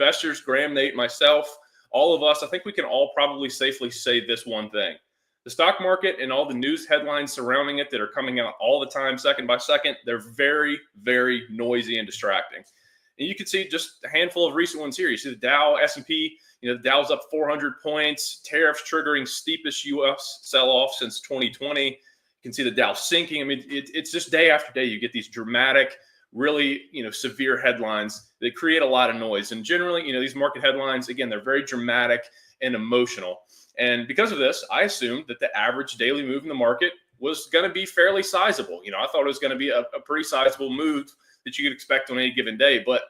investors, Graham, Nate, myself, all of us, I think we can all probably safely say this one thing. The stock market and all the news headlines surrounding it that are coming out all the time, second by second, they're very, very noisy and distracting. And you can see just a handful of recent ones here. You see the Dow, S&P, the Dow's up 400 points, tariffs triggering steepest U.S. sell-off since 2020. You can see the Dow sinking. I mean, it's just day after day you get these dramatic, really, severe headlines that create a lot of noise. And generally, these market headlines, again, they're very dramatic and emotional. And because of this, I assumed that the average daily move in the market was going to be fairly sizable. I thought it was going to be a pretty sizable move that you could expect on any given day. But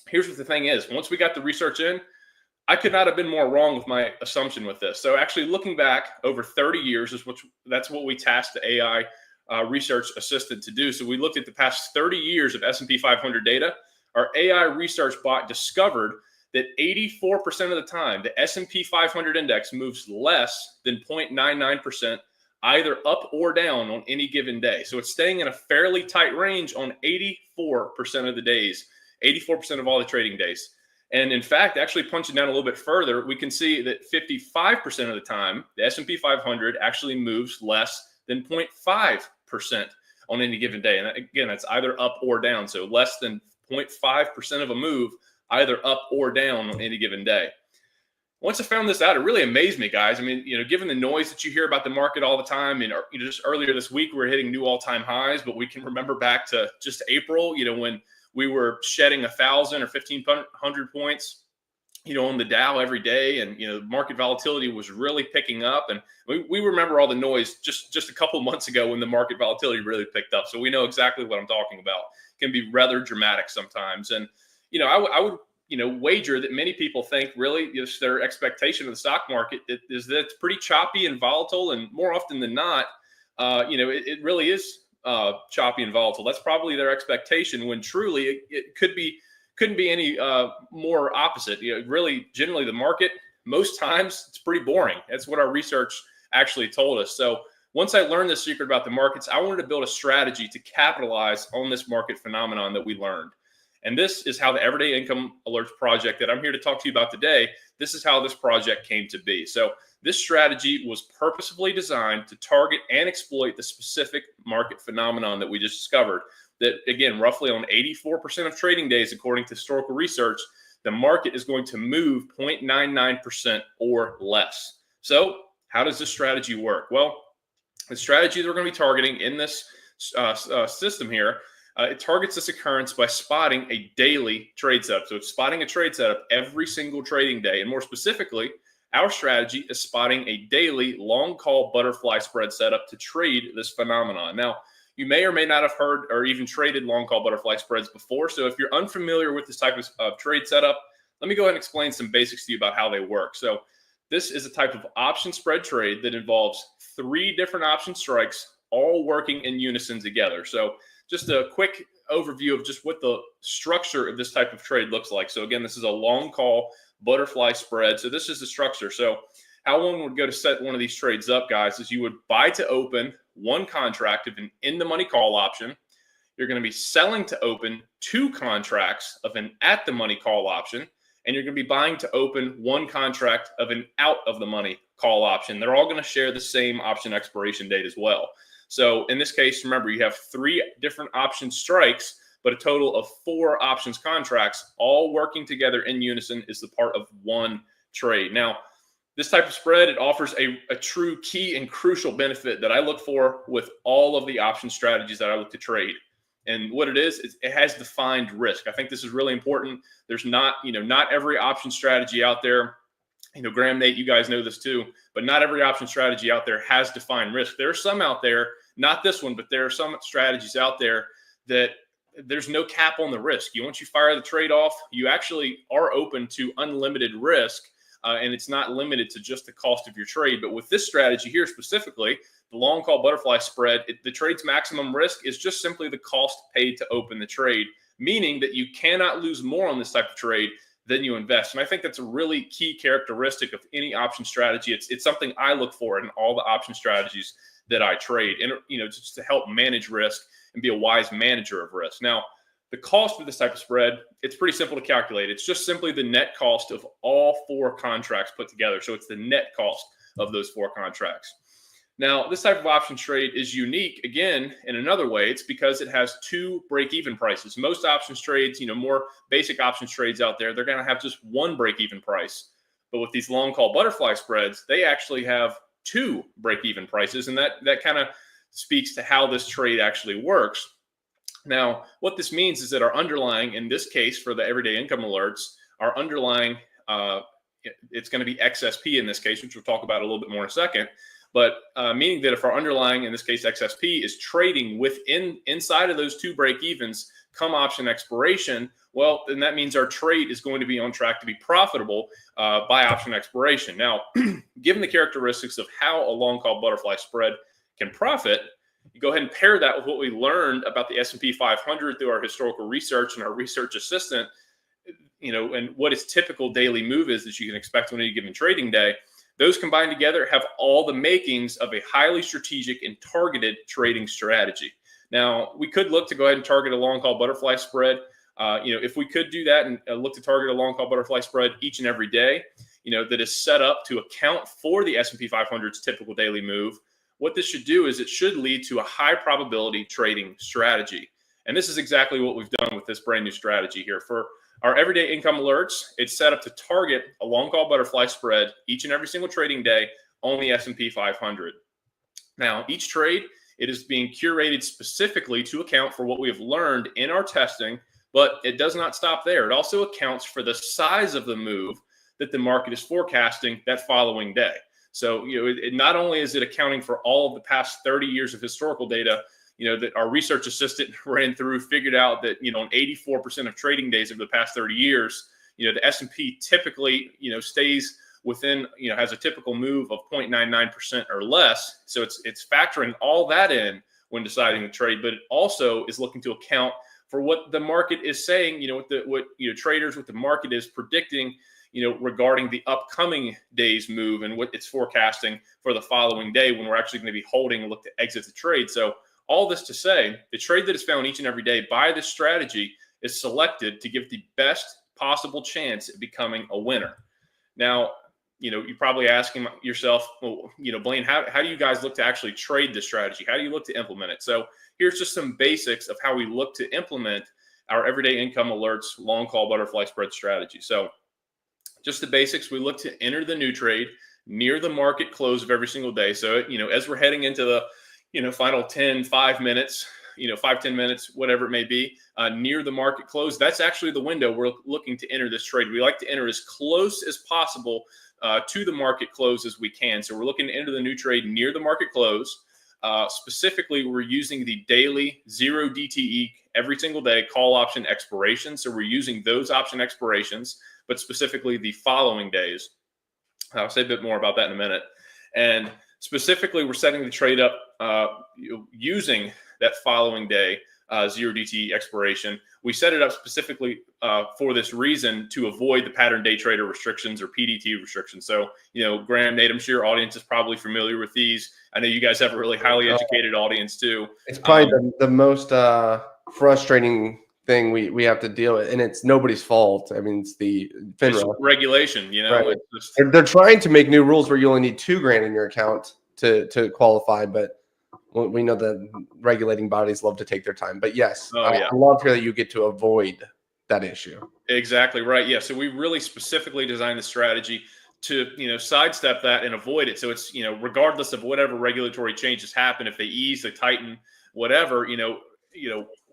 here's what the thing is. Once we got the research in, I could not have been more wrong with my assumption with this. So actually looking back over 30 years that's what we tasked the AI research assistant to do. So we looked at the past 30 years of S&P 500 data. Our AI research bot discovered that 84% of the time, the S&P 500 index moves less than 0.99%, either up or down on any given day. So it's staying in a fairly tight range on 84% of the days, 84% of all the trading days. And in fact, actually punching down a little bit further, we can see that 55% of the time, the S&P 500 actually moves less than 0.5% on any given day. And again, that's either up or down. So less than 0.5% of a move, either up or down on any given day. Once I found this out, it really amazed me, guys. I mean, given the noise that you hear about the market all the time, and just earlier this week, we were hitting new all-time highs, but we can remember back to just April, when we were shedding 1,000 or 1,500 points, on the Dow every day, and market volatility was really picking up. And we remember all the noise just a couple months ago when the market volatility really picked up. So we know exactly what I'm talking about. It can be rather dramatic sometimes. And I would wager that many people think really just their expectation of the stock market is that it's pretty choppy and volatile, and more often than not, it really is choppy and volatile. That's probably their expectation, when truly it couldn't be any more opposite. Really, generally the market, most times it's pretty boring. That's what our research actually told us. So once I learned this secret about the markets, I wanted to build a strategy to capitalize on this market phenomenon that we learned. And this is how the Everyday Income Alerts project that I'm here to talk to you about today, this is how this project came to be. So this strategy was purposefully designed to target and exploit the specific market phenomenon that we just discovered. That, again, roughly on 84% of trading days, according to historical research, the market is going to move 0.99% or less. So how does this strategy work? Well, the strategy that we're going to be targeting in this system here, it targets this occurrence by spotting a daily trade setup. So it's spotting a trade setup every single trading day. And more specifically, our strategy is spotting a daily long call butterfly spread setup to trade this phenomenon. Now, you may or may not have heard or even traded long call butterfly spreads before. So if you're unfamiliar with this type of trade setup, let me go ahead and explain some basics to you about how they work. So this is a type of option spread trade that involves 3 different option strikes, all working in unison together. So just a quick overview of just what the structure of this type of trade looks like. So again, this is a long call butterfly spread. So this is the structure. So how one would go to set one of these trades up, guys, is you would buy to open one contract of an in-the-money call option. You're going to be selling to open 2 contracts of an at-the-money call option. And you're going to be buying to open 1 contract of an out-of-the-money call option. They're all going to share the same option expiration date as well. So in this case, remember, you have 3 different option strikes, but a total of 4 options contracts all working together in unison is the part of one trade. Now, this type of spread, it offers a true key and crucial benefit that I look for with all of the option strategies that I look to trade. And what it is it has defined risk. I think this is really important. There's not every option strategy out there. Graham, Nate, you guys know this too, but not every option strategy out there has defined risk. There are some out there, not this one, but there are some strategies out there that there's no cap on the risk. Once you fire the trade off, you actually are open to unlimited risk, and it's not limited to just the cost of your trade. But with this strategy here specifically, the long call butterfly spread, the trade's maximum risk is just simply the cost paid to open the trade, meaning that you cannot lose more on this type of trade than you invest. And I think that's a really key characteristic of any option strategy. It's something I look for in all the option strategies that I trade, and just to help manage risk and be a wise manager of risk. Now, The cost of this type of spread, it's pretty simple to calculate. It's just simply the net cost of all 4 contracts put together. So it's the net cost of those 4 contracts. Now, this type of option trade is unique, again, in another way. It's because it has 2 break-even prices. Most options trades, more basic options trades out there, they're going to have just 1 break-even price. But with these long call butterfly spreads, they actually have 2 break-even prices. And that kind of speaks to how this trade actually works. Now, what this means is that our underlying, in this case, for the everyday income alerts, our underlying, it's going to be XSP in this case, which we'll talk about a little bit more in a second. But meaning that if our underlying, in this case, XSP, is trading inside of those 2 break evens come option expiration, well, then that means our trade is going to be on track to be profitable by option expiration. Now, given the characteristics of how a long call butterfly spread can profit, you go ahead and pair that with what we learned about the S&P 500 through our historical research and our research assistant, and what its typical daily move is that you can expect on any given trading day. Those combined together have all the makings of a highly strategic and targeted trading strategy. Now, we could look to go ahead and target a long call butterfly spread. If we could do that and look to target a long call butterfly spread each and every day, that is set up to account for the S&P 500's typical daily move, what this should do is it should lead to a high probability trading strategy. And this is exactly what we've done with this brand new strategy here. For our everyday income alerts, it's set up to target a long call butterfly spread each and every single trading day on the S&P 500. Now, each trade, it is being curated specifically to account for what we have learned in our testing, but it does not stop there. It also accounts for the size of the move that the market is forecasting that following day. So, not only is it accounting for all of the past 30 years of historical data, that our research assistant ran through, figured out that, on 84% of trading days over the past 30 years, the S&P typically, stays within, has a typical move of 0.99% or less. So it's factoring all that in when deciding to trade, but it also is looking to account for what the market is saying, what traders, what the market is predicting, regarding the upcoming day's move and what it's forecasting for the following day when we're actually going to be holding and look to exit the trade. So all this to say, the trade that is found each and every day by this strategy is selected to give the best possible chance at becoming a winner. Now, you're probably asking yourself, well, Blaine, how do you guys look to actually trade this strategy? How do you look to implement it? So here's just some basics of how we look to implement our everyday income alerts long call butterfly spread strategy. So just the basics, we look to enter the new trade near the market close of every single day. So, as we're heading into the, final 5 minutes, 5-10 minutes, whatever it may be, near the market close, that's actually the window we're looking to enter this trade. We like to enter as close as possible to the market close as we can. So we're looking to enter the new trade near the market close. Specifically, we're using the daily 0 DTE every single day call option expiration. So we're using those option expirations, but specifically the following days. I'll say a bit more about that in a minute. And specifically, we're setting the trade up using that following day 0 DTE expiration. We set it up specifically for this reason to avoid the pattern day trader restrictions or PDT restrictions. So, Graham, Nate, I'm sure your audience is probably familiar with these. I know you guys have a really highly educated audience too. It's probably the most frustrating thing we have to deal with, and it's nobody's fault. I mean, it's the FINRA regulation. Right. It's just, they're trying to make new rules where you only need $2,000 in your account to qualify, but we know that regulating bodies love to take their time. But yes, I love to hear that you get to avoid that issue. Exactly right. Yeah. So we really specifically designed the strategy to sidestep that and avoid it. So it's regardless of whatever regulatory changes happen, if they ease, they tighten, whatever,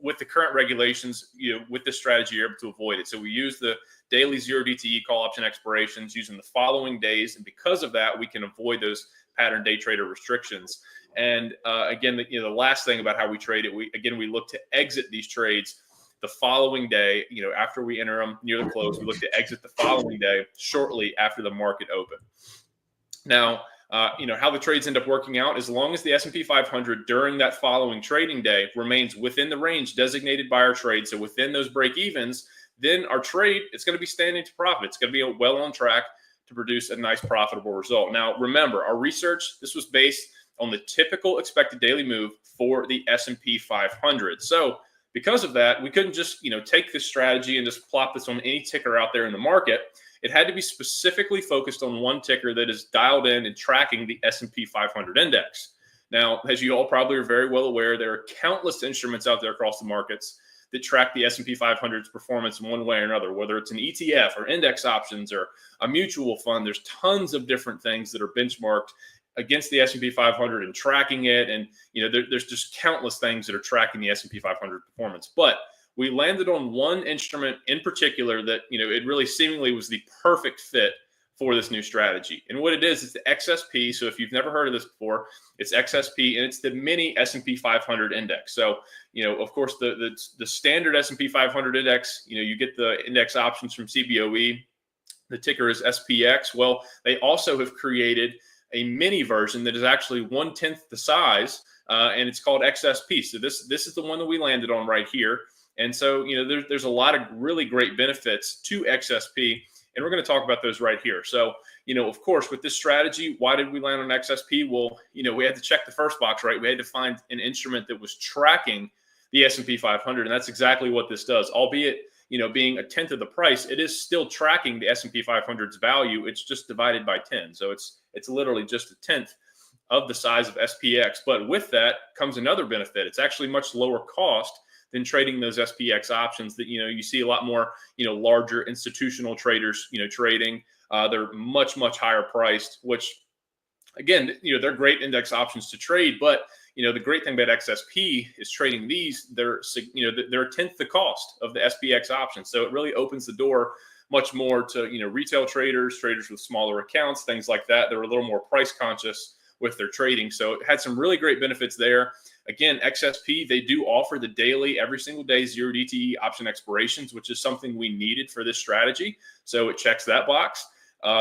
with the current regulations, with this strategy, you're able to avoid it. So we use the daily 0 DTE call option expirations using the following days. And because of that, we can avoid those pattern day trader restrictions. And again, the last thing about how we trade it, we look to exit these trades the following day. After we enter them near the close, we look to exit the following day shortly after the market open. Now, how the trades end up working out, as long as the S&P 500 during that following trading day remains within the range designated by our trade, so within those break evens, then our trade, it's going to be standing to profit. It's going to be well on track to produce a nice profitable result. Now, remember, our research, this was based on the typical expected daily move for the S&P 500. So because of that, we couldn't just, take this strategy and just plop this on any ticker out there in the market. It had to be specifically focused on one ticker that is dialed in and tracking the S&P 500 index. Now, as you all probably are very well aware, there are countless instruments out there across the markets that track the S&P 500's performance in one way or another, whether it's an ETF or index options or a mutual fund. There's tons of different things that are benchmarked against the S&P 500 and tracking it. And, there's just countless things that are tracking the S&P 500 performance. But we landed on one instrument in particular that, it really seemingly was the perfect fit for this new strategy. And what it is, it's the XSP. So if you've never heard of this before, it's XSP, and it's the mini S&P 500 index. So, of course, the standard S&P 500 index, you get the index options from CBOE. The ticker is SPX. Well, they also have created a mini version that is actually 1/10 the size, and it's called XSP. So this is the one that we landed on right here. And so, there's a lot of really great benefits to XSP, and we're going to talk about those right here. So, of course, with this strategy, why did we land on XSP? Well, we had to check the first box, right? We had to find an instrument that was tracking the S&P 500, and that's exactly what this does. Albeit, being 1/10 of the price, it is still tracking the S&P 500's value. It's just divided by 10. So it's literally just 1/10 of the size of SPX. But with that comes another benefit. It's actually much lower cost than trading those SPX options that, you see a lot more, larger institutional traders, trading. They're much, much higher priced, which again, they're great index options to trade. But, the great thing about XSP is trading they're 1/10 the cost of the SPX options. So it really opens the door much more to, retail traders with smaller accounts, things like that. They're a little more price conscious with their trading. So it had some really great benefits there. Again, XSP, they do offer the daily, every single day, 0 DTE option expirations, which is something we needed for this strategy. So it checks that box.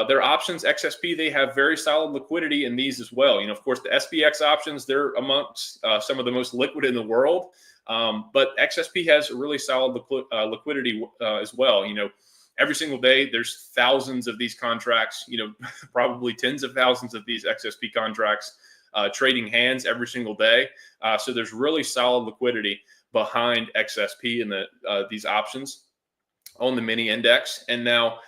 Their options, XSP, they have very solid liquidity in these as well. Of course, the SPX options, they're amongst some of the most liquid in the world. But XSP has a really solid liquidity as well. Every single day, there's thousands of these contracts, probably tens of thousands of these XSP contracts trading hands every single day. So there's really solid liquidity behind XSP and these options on the mini index. And now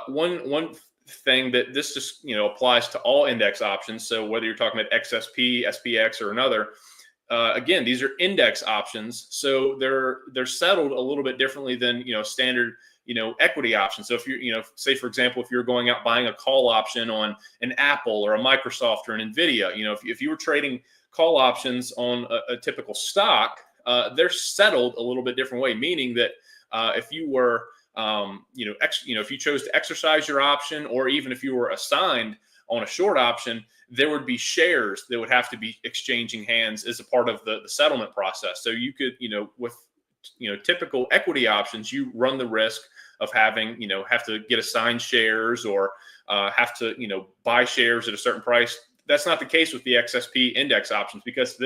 one thing that this just, applies to all index options. So whether you're talking about XSP, SPX, or another, again, these are index options. So they're settled a little bit differently than, standard equity option. So if you're, say, for example, if you're going out buying a call option on an Apple or a Microsoft or an NVIDIA, if you were trading call options on a typical stock, they're settled a little bit different way, meaning that if you were, if you chose to exercise your option, or even if you were assigned on a short option, there would be shares that would have to be exchanging hands as a part of the settlement process. So you could, with typical equity options, you run the risk of having, have to get assigned shares or have to, buy shares at a certain price. That's not the case with the XSP index options, because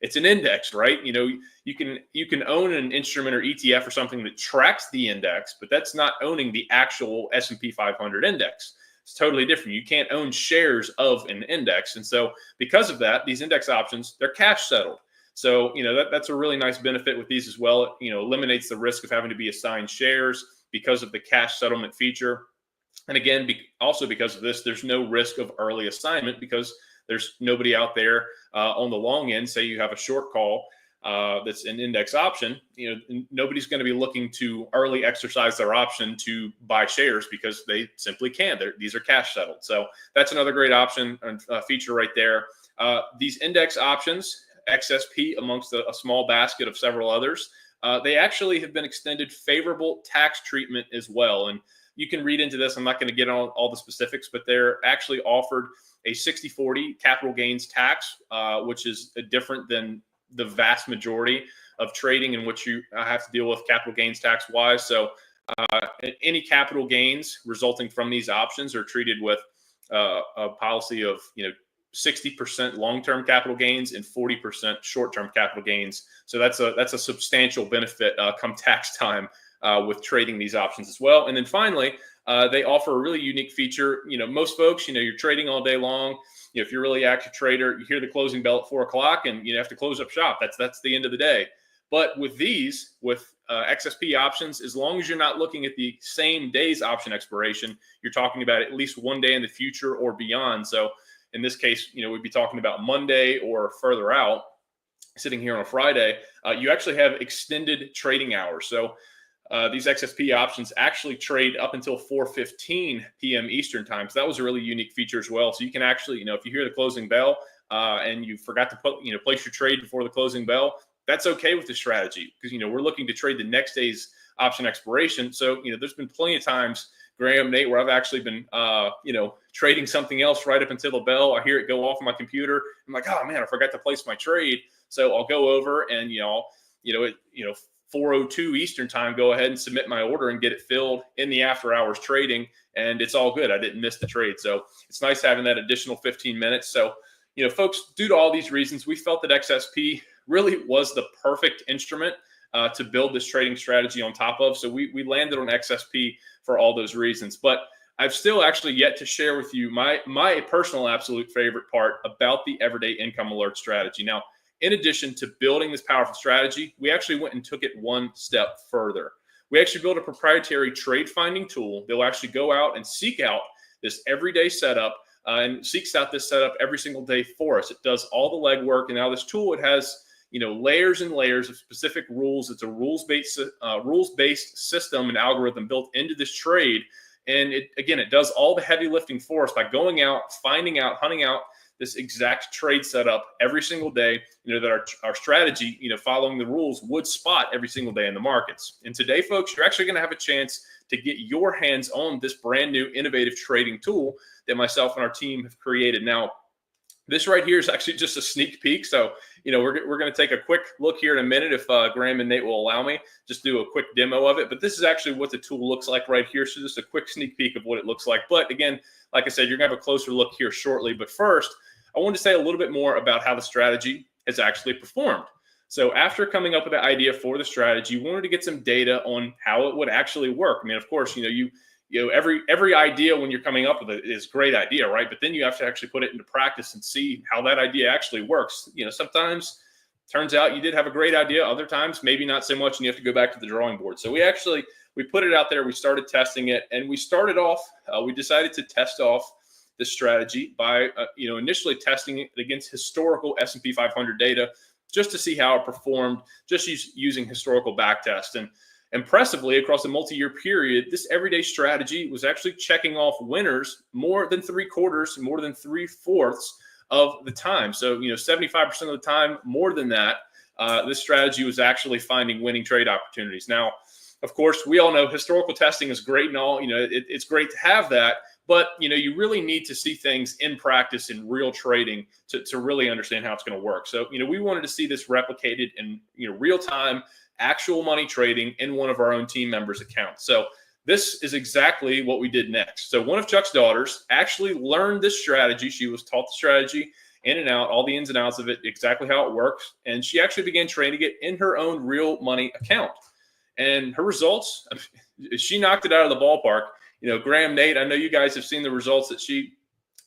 it's an index, right? You can own an instrument or ETF or something that tracks the index, but that's not owning the actual S&P 500 index. It's totally different. You can't own shares of an index. And so because of that, these index options, they're cash settled. So, that's a really nice benefit with these as well. It, eliminates the risk of having to be assigned shares because of the cash settlement feature. And again, also because of this, there's no risk of early assignment, because there's nobody out there on the long end. Say you have a short call that's an index option, nobody's going to be looking to early exercise their option to buy shares, because they simply can't. These are cash settled. So that's another great option and feature right there. These index options, XSP, amongst a small basket of several others, they actually have been extended favorable tax treatment as well. And you can read into this. I'm not going to get on all the specifics, but they're actually offered a 60/40 capital gains tax, which is different than the vast majority of trading in which you have to deal with capital gains tax wise. So any capital gains resulting from these options are treated with a policy of 60% long-term capital gains and 40% short-term capital gains. So that's a substantial benefit come tax time with trading these options as well. And then finally, they offer a really unique feature. Most folks, you're trading all day long. If you're a really active trader, you hear the closing bell at 4 o'clock and you have to close up shop. That's the end of the day. But with XSP options, as long as you're not looking at the same day's option expiration, you're talking about at least one day in the future or beyond. So in this case, we'd be talking about Monday or further out. Sitting here on a Friday, you actually have extended trading hours. So these XSP options actually trade up until 4:15 p.m. Eastern time. So that was a really unique feature as well. So you can actually, if you hear the closing bell and you forgot to place your trade before the closing bell, that's okay with the strategy, because we're looking to trade the next day's option expiration. So there's been plenty of times, Graham, Nate, where I've actually been trading something else right up until the bell. I hear it go off on my computer. I'm like, oh man, I forgot to place my trade. So I'll go over and 4:02 Eastern time, go ahead and submit my order and get it filled in the after hours trading, and it's all good. I didn't miss the trade. So it's nice having that additional 15 minutes. So folks, due to all these reasons, we felt that XSP really was the perfect instrument to build this trading strategy on top of. So we landed on XSP for all those reasons. But I've still actually yet to share with you my personal absolute favorite part about the everyday income alert strategy. Now, in addition to building this powerful strategy, we actually went and took it one step further. We actually built a proprietary trade finding tool that will actually go out and seek out this everyday setup and seeks out this setup every single day for us. It does all the legwork. And now this tool, it has layers and layers of specific rules. It's a rules-based system and algorithm built into this trade. And it does all the heavy lifting for us by going out, finding out, hunting out this exact trade setup every single day, that our strategy, following the rules, would spot every single day in the markets. And today, folks, you're actually going to have a chance to get your hands on this brand new innovative trading tool that myself and our team have created. Now, this right here is actually just a sneak peek. So, we're going to take a quick look here in a minute if Graham and Nate will allow me, just do a quick demo of it. But this is actually what the tool looks like right here. So just a quick sneak peek of what it looks like. But again, like I said, you're going to have a closer look here shortly. But first, I want to say a little bit more about how the strategy has actually performed. So after coming up with the idea for the strategy, we wanted to get some data on how it would actually work. I mean, of course, every idea when you're coming up with it is a great idea, right? But then you have to actually put it into practice and see how that idea actually works. Sometimes turns out you did have a great idea. Other times, maybe not so much, and you have to go back to the drawing board. So we put it out there. We started testing it, and we decided to test off the strategy by, initially testing it against historical S&P 500 data, just to see how it performed, just using historical backtest. And impressively, across a multi-year period, this everyday strategy was actually checking off winners more than 3/4, more than 3/4 of the time. So, 75% of the time, more than that, this strategy was actually finding winning trade opportunities. Now, of course, we all know historical testing is great and all, it's great to have that. But, you really need to see things in practice in real trading to really understand how it's going to work. So, we wanted to see this replicated in, real time, actual money trading in one of our own team members' accounts. So this is exactly what we did next. So one of Chuck's daughters actually learned this strategy. She was taught the strategy in and out, all the ins and outs of it, exactly how it works. And she actually began trading it in her own real money account. And her results, she knocked it out of the ballpark. Graham, Nate, I know you guys have seen the results that she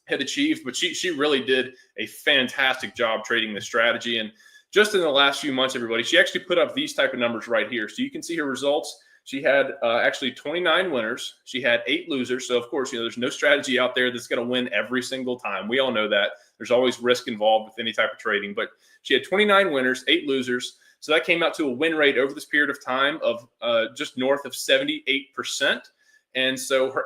had achieved, but she really did a fantastic job trading this strategy. And just in the last few months, everybody, she actually put up these type of numbers right here. So you can see her results. She had actually 29 winners. She had 8 losers. So, of course, there's no strategy out there that's going to win every single time. We all know that. There's always risk involved with any type of trading. But she had 29 winners, 8 losers. So that came out to a win rate over this period of time of just north of 78%. And so her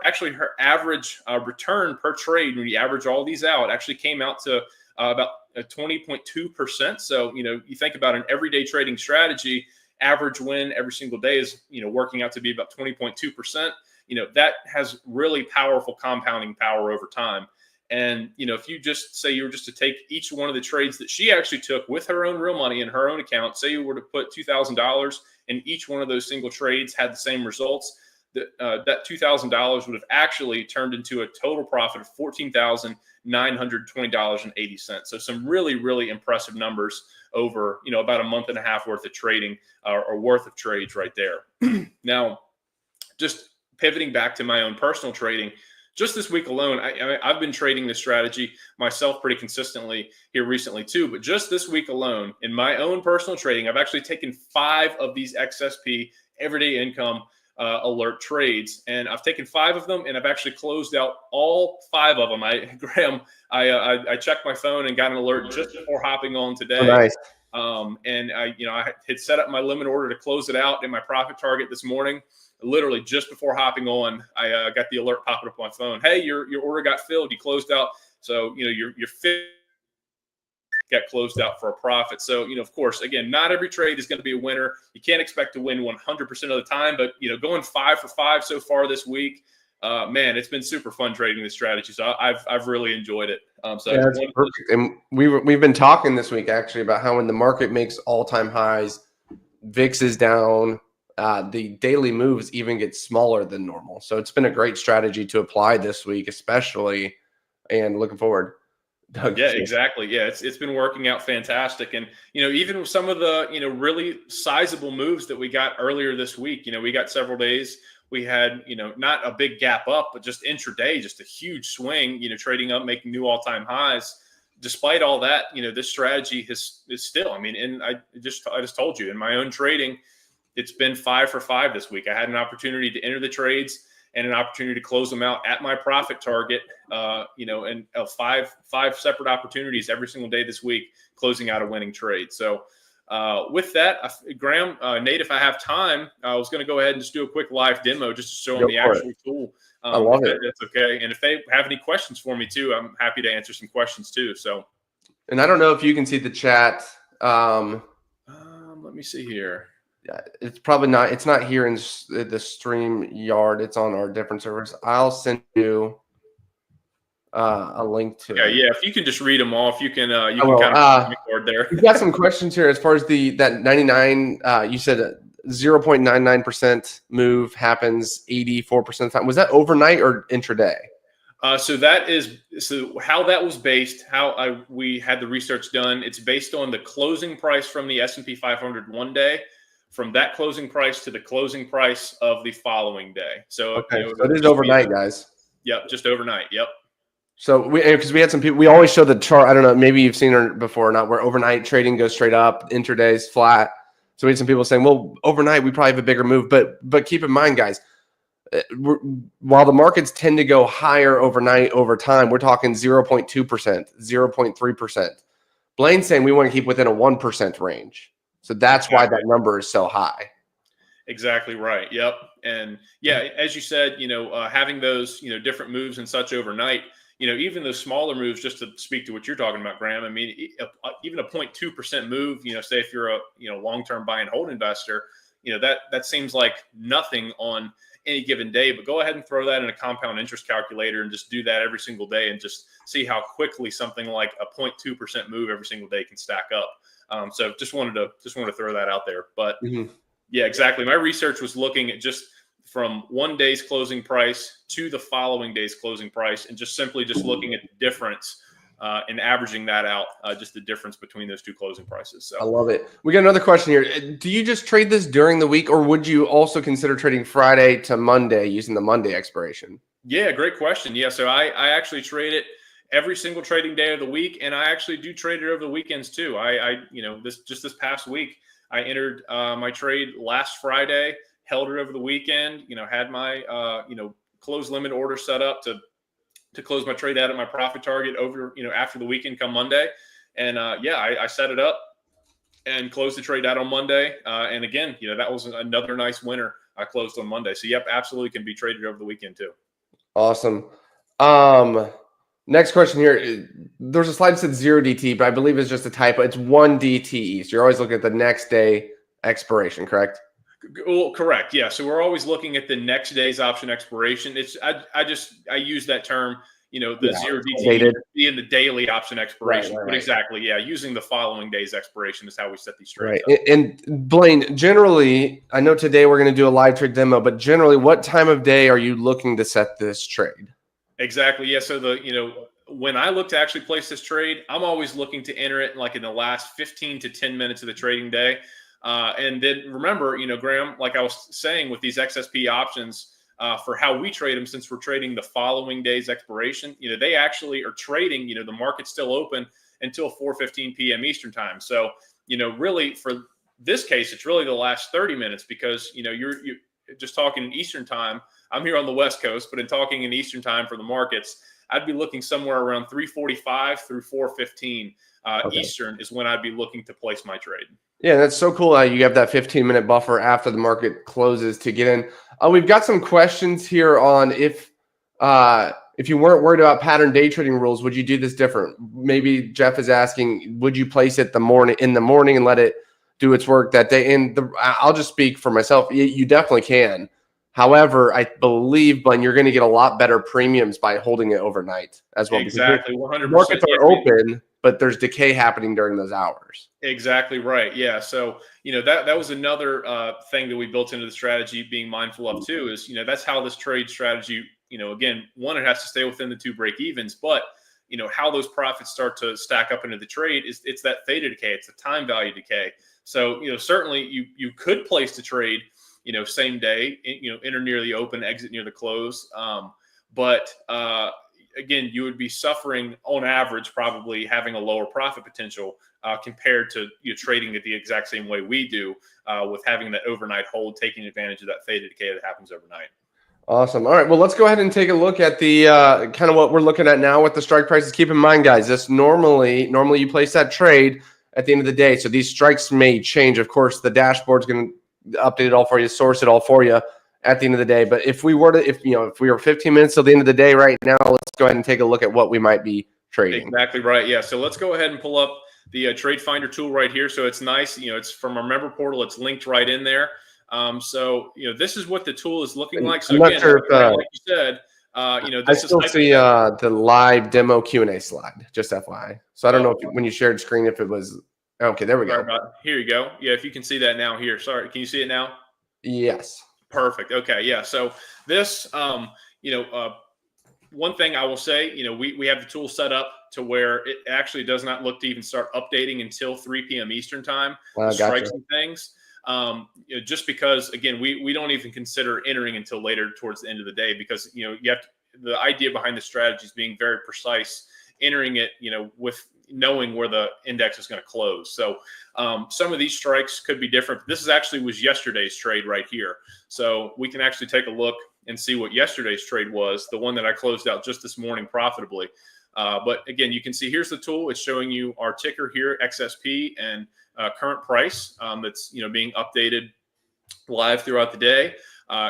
average return per trade, when you average all these out, actually came out to about 20.2%. So, you think about an everyday trading strategy, average win every single day is, working out to be about 20.2%. That has really powerful compounding power over time. And, if you just say you were just to take each one of the trades that she actually took with her own real money in her own account, say you were to put $2,000 and each one of those single trades had the same results, that $2,000 would have actually turned into a total profit of $14,920.80. So some really, really impressive numbers over, about a month and a half worth of trading or worth of trades right there. Now, just pivoting back to my own personal trading, just this week alone, I've been trading this strategy myself pretty consistently here recently too. But just this week alone, in my own personal trading, I've actually taken 5 of these XSP everyday income alert trades, and I've taken 5 of them, and I've actually closed out all 5 of them. Graham, I checked my phone and got an alert just before hopping on today. Oh, nice. And I had set up my limit order to close it out in my profit target this morning. Literally just before hopping on, I got the alert popping up on my phone. Hey, your order got filled. You closed out. So, your fit got closed out for a profit. So, of course, again, not every trade is going to be a winner. You can't expect to win 100% of the time, but, going 5 for 5 so far this week, man, it's been super fun trading this strategy. So I've really enjoyed it. Yeah, that's perfect. And we've been talking this week actually about how when the market makes all-time highs, VIX is down, the daily moves even get smaller than normal. So it's been a great strategy to apply this week, especially, and looking forward. Doug, yeah, exactly. Yeah, it's been working out fantastic. And, even with some of the, really sizable moves that we got earlier this week, we got several days. We had, not a big gap up, but just intraday, just a huge swing, trading up, making new all-time highs. Despite all that, this strategy is still, and I just told you in my own trading, it's been 5 for 5 this week. I had an opportunity to enter the trades and an opportunity to close them out at my profit target, and five separate opportunities every single day this week, closing out a winning trade. So with that, Graham, Nate, if I have time, I was going to go ahead and just do a quick live demo just to show them the actual tool. I love it. That's okay. And if they have any questions for me too, I'm happy to answer some questions too. So, and I don't know if you can see the chat. Let me see here. Yeah, it's probably not. It's not here in the stream yard. It's on our different servers. I'll send you a link to it. Yeah. If you can just read them off, you can kind of record there. We've got some questions here as far as that 99. You said 0.99% move happens 84% of the time. Was that overnight or intraday? So how that was based, we had the research done. It's based on the closing price from the S&P 500 one day, from that closing price to the closing price of the following day. So, okay, so it is overnight, guys. Yep, just overnight. Yep. So because we had some people, we always show the chart. I don't know, maybe you've seen it before or not, where overnight trading goes straight up, intraday is flat. So we had some people saying, well, overnight we probably have a bigger move, but keep in mind, guys, while the markets tend to go higher overnight over time, we're talking 0.2%, 0.3%. Blaine's saying we want to keep within a 1% range. So that's why that number is so high. Exactly right. Yep. And yeah, as you said, having those, different moves and such overnight, even those smaller moves, just to speak to what you're talking about, Graham, even a 0.2% move, say if you're a, long-term buy and hold investor, that seems like nothing on any given day, but go ahead and throw that in a compound interest calculator and just do that every single day and just see how quickly something like a 0.2% move every single day can stack up. So just wanted to throw that out there, but yeah, exactly. My research was looking at just from one day's closing price to the following day's closing price, and just looking at the difference and averaging that out, just the difference between those two closing prices. So I love it. We got another question here. Do you just trade this during the week, or would you also consider trading Friday to Monday using the Monday expiration? Yeah, great question. Yeah, so I actually trade it every single trading day of the week, and I actually do trade it over the weekends too. This past week, I entered my trade last Friday, held it over the weekend, had my close limit order set up to close my trade out at my profit target over, after the weekend come Monday. And I set it up and closed the trade out on Monday. And again, that was another nice winner. I closed on Monday. So yep, absolutely can be traded over the weekend too. Awesome. Next question here. There's a slide that said 0 DT, but I believe it's just a typo. It's 1 DTE. So you're always looking at the next day expiration, correct? Well, correct. Yeah. So we're always looking at the next day's option expiration. I use that term, the 0 DT in the daily option expiration. Right. But exactly. Yeah. Using the following day's expiration is how we set these trades up. And Blaine, generally, I know today we're going to do a live trade demo, but generally what time of day are you looking to set this trade? Exactly. Yeah. So when I look to actually place this trade, I'm always looking to enter it in the last 15 to 10 minutes of the trading day. And then remember, Graham, like I was saying with these XSP options, for how we trade them, since we're trading the following day's expiration, they actually are trading, the market's still open until 4:15 p.m. Eastern time. So, really for this case, it's really the last 30 minutes because, you're just talking Eastern time. I'm here on the West Coast, but in talking in Eastern time for the markets, I'd be looking somewhere around 3:45 through 4:15 Eastern is when I'd be looking to place my trade. Yeah, that's so cool. You have that 15-minute buffer after the market closes to get in. We've got some questions here on if you weren't worried about pattern day trading rules, would you do this different? Maybe Jeff is asking, would you place it in the morning and let it do its work that day? And I'll just speak for myself. You definitely can. However, I believe, Glenn, you're going to get a lot better premiums by holding it overnight as well. Exactly, 100%. Markets are open, but there's decay happening during those hours. Exactly right. Yeah. So, that was another thing that we built into the strategy, being mindful of too, is, that's how this trade strategy, again, one, it has to stay within the 2 break evens, but, how those profits start to stack up into the trade is it's that theta decay. It's a time value decay. So, certainly you could place the trade, same day, enter near the open, exit near the close. But again, you would be suffering on average, probably having a lower profit potential compared to trading it the exact same way we do with having that overnight hold, taking advantage of that theta decay that happens overnight. Awesome. All right. Well, let's go ahead and take a look at the kind of what we're looking at now with the strike prices. Keep in mind, guys, this normally you place that trade at the end of the day. So these strikes may change. Of course, the dashboard's going to update it all for you, source it all for you at the end of the day. But if we were 15 minutes till the end of the day right now, let's go ahead and take a look at what we might be trading. Exactly right. Yeah. So let's go ahead and pull up the Trade Finder tool right here. So it's nice. It's from our member portal. It's linked right in there. So this is what the tool is looking like. So again, sure like you said, this I still see the live demo Q&A slide, just FYI. So I don't know when you shared screen if it was okay. There we go. Here you go. Yeah, if you can see that now here. Sorry, can you see it now? Yes. Perfect. Okay. Yeah. So this, one thing I will say, we have the tool set up to where it actually does not look to even start updating until 3 p.m. Eastern time. Strikes and things. Just because, again, we don't even consider entering until later towards the end of the day because, you have to, the idea behind the strategy is being very precise, entering it, with knowing where the index is going to close. So some of these strikes could be different. This was yesterday's trade right here. So we can actually take a look and see what yesterday's trade was, the one that I closed out just this morning profitably. But again, you can see here's the tool. It's showing you our ticker here, XSP, and current price that's being updated live throughout the day.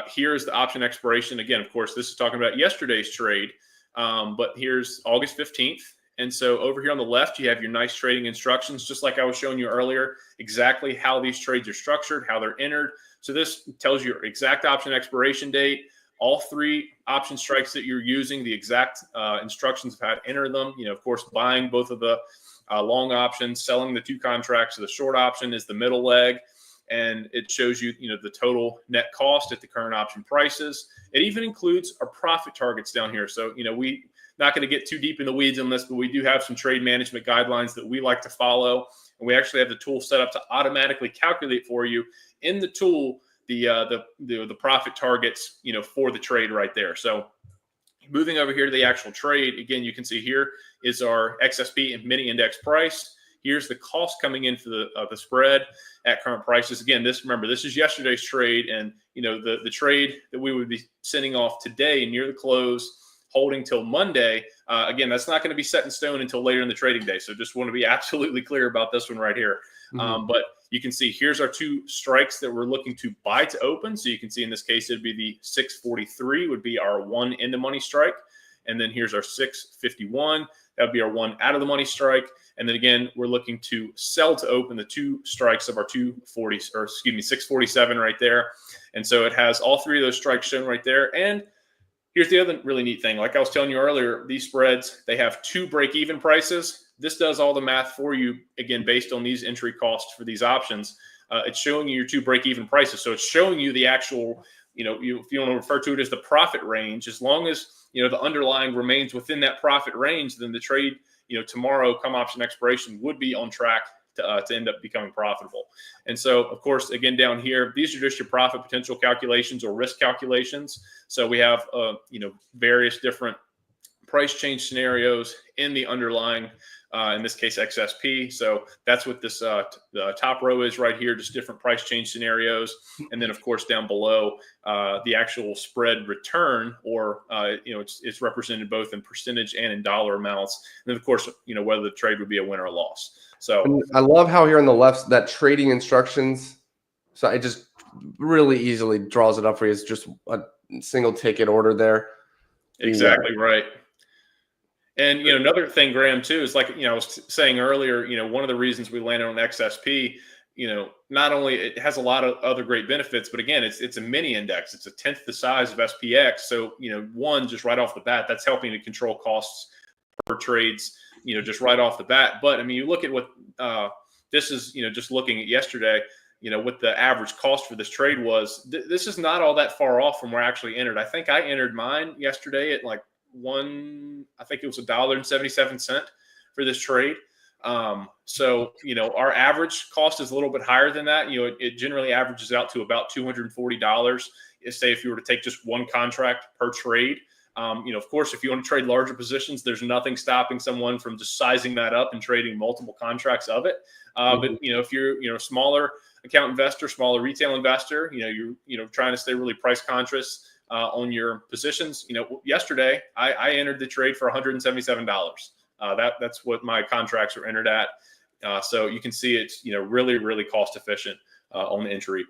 Here's the option expiration. Again, of course, this is talking about yesterday's trade, but here's August 15th. And so over here on the left, you have your nice trading instructions, just like I was showing you earlier, exactly how these trades are structured, how they're entered. So this tells you your exact option expiration date, all 3 option strikes that you're using, the exact instructions of how to enter them. Of course, buying both of the long options, selling the 2 contracts. So the short option is the middle leg, and it shows you, the total net cost at the current option prices. It even includes our profit targets down here. So, we not going to get too deep in the weeds on this, but we do have some trade management guidelines that we like to follow. And we actually have the tool set up to automatically calculate for you in the tool, the profit targets, for the trade right there. So moving over here to the actual trade, again, you can see here is our XSP and mini index price. Here's the cost coming in for the spread at current prices. Again, this is yesterday's trade, and the trade that we would be sending off today near the close, holding till Monday. Again, that's not going to be set in stone until later in the trading day. So just want to be absolutely clear about this one right here. But you can see here's our 2 strikes that we're looking to buy to open. So you can see in this case, it'd be the 643 would be our 1 in the money strike. And then here's our 651. That would be our 1 out of the money strike. And then again, we're looking to sell to open the 2 strikes of our 647 right there. And so it has all 3 of those strikes shown right there. And here's the other really neat thing. Like I was telling you earlier, these spreads, they have 2 break-even prices. This does all the math for you, again, based on these entry costs for these options. It's showing you your 2 break-even prices. So it's showing you the actual, if you want to refer to it as the profit range, as long as, the underlying remains within that profit range, then the trade, tomorrow come option expiration would be on track to end up becoming profitable. And so, of course, again, down here, these are just your profit potential calculations or risk calculations. So we have, various different price change scenarios in the underlying, in this case, XSP. So that's what this the top row is right here, just different price change scenarios. And then, of course, down below, the actual spread return, or, it's represented both in percentage and in dollar amounts. And then, of course, whether the trade would be a win or a loss. So I love how here on the left, that trading instructions. So it just really easily draws it up for you. It's just a single ticket order there. Exactly right. And, another thing, Graham, too, is like, I was saying earlier, one of the reasons we landed on XSP, not only it has a lot of other great benefits, but again, it's a mini index. It's a tenth the size of SPX. So, one, just right off the bat, that's helping to control costs per trades, just right off the bat. But I mean, you look at what this is, just looking at yesterday, what the average cost for this trade was. This is not all that far off from where I actually entered. I think I entered mine yesterday at like I think it was $1.77 for this trade. So, our average cost is a little bit higher than that. It generally averages out to about $240. Say if you were to take just one contract per trade. Of course, if you want to trade larger positions, there's nothing stopping someone from just sizing that up and trading multiple contracts of it. But if you're a smaller account investor, smaller retail investor, you're trying to stay really price conscious on your positions. Yesterday I entered the trade for $177. That's what my contracts are entered at. So you can see it's really, really cost efficient on the entry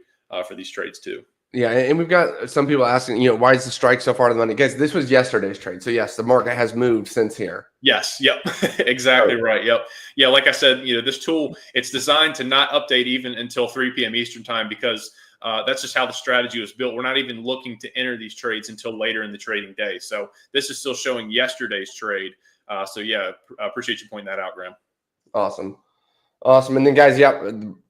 for these trades too. Yeah, and we've got some people asking, why is the strike so far to the money? Guys, this was yesterday's trade. So yes, the market has moved since here. Yes. Yep. Exactly right. Yep. Yeah. Like I said, this tool, it's designed to not update even until 3 p.m. Eastern time, because that's just how the strategy was built. We're not even looking to enter these trades until later in the trading day. So this is still showing yesterday's trade. So yeah, I appreciate you pointing that out, Graham. Awesome. And then, guys,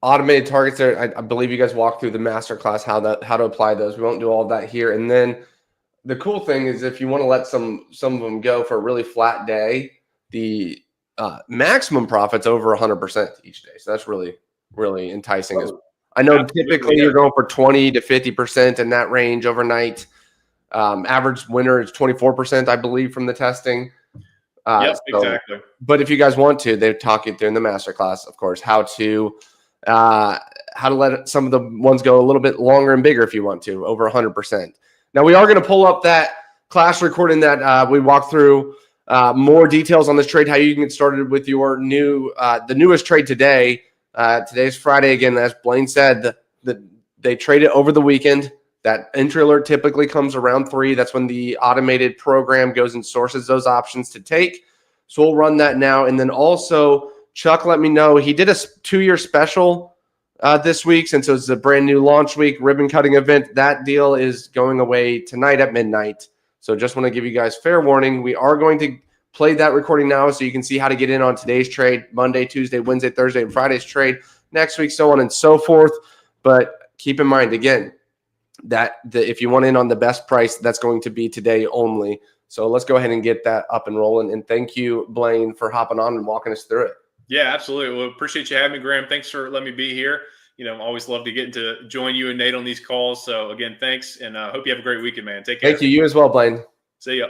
automated targets there. I believe you guys walked through the masterclass how to apply those. We won't do all of that here. And then the cool thing is, if you want to let some of them go for a really flat day, the maximum profit's over 100% each day. So that's really, really enticing. I know typically you're going for 20 to 50% in that range overnight. Average winner is 24%, I believe, from the testing. Exactly. But if you guys want to, they talk you through in the masterclass, of course, how to let some of the ones go a little bit longer and bigger if you want to, over 100%. Now, we are going to pull up that class recording that we walked through more details on this trade, how you can get started with your the newest trade today. Today's Friday again, as Blaine said, they trade it over the weekend. That entry alert typically comes around 3. That's when the automated program goes and sources those options to take. So we'll run that now. And then also, Chuck let me know he did a 2-year special this week, since it was a brand new launch week, ribbon cutting event. That deal is going away tonight at midnight. So just want to give you guys fair warning. We are going to play that recording now so you can see how to get in on today's trade, Monday, Tuesday, Wednesday, Thursday, and Friday's trade, next week, so on and so forth. But keep in mind, again, that if you want in on the best price, that's going to be today only. So let's go ahead and get that up and rolling. And thank you, Blaine, for hopping on and walking us through it. Yeah, absolutely. Well, appreciate you having me, Graham. Thanks for letting me be here. I always love to get to join you and Nate on these calls. So again, thanks, and hope you have a great weekend, man. Take care. Thank you. You as well, Blaine. See ya.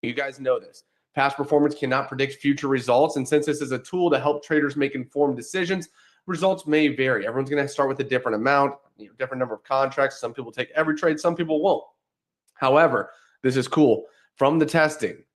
You guys know this. Past performance cannot predict future results. And since this is a tool to help traders make informed decisions, results may vary. Everyone's going to start with a different amount, different number of contracts. Some people take every trade, some people won't. However, this is cool. From the testing,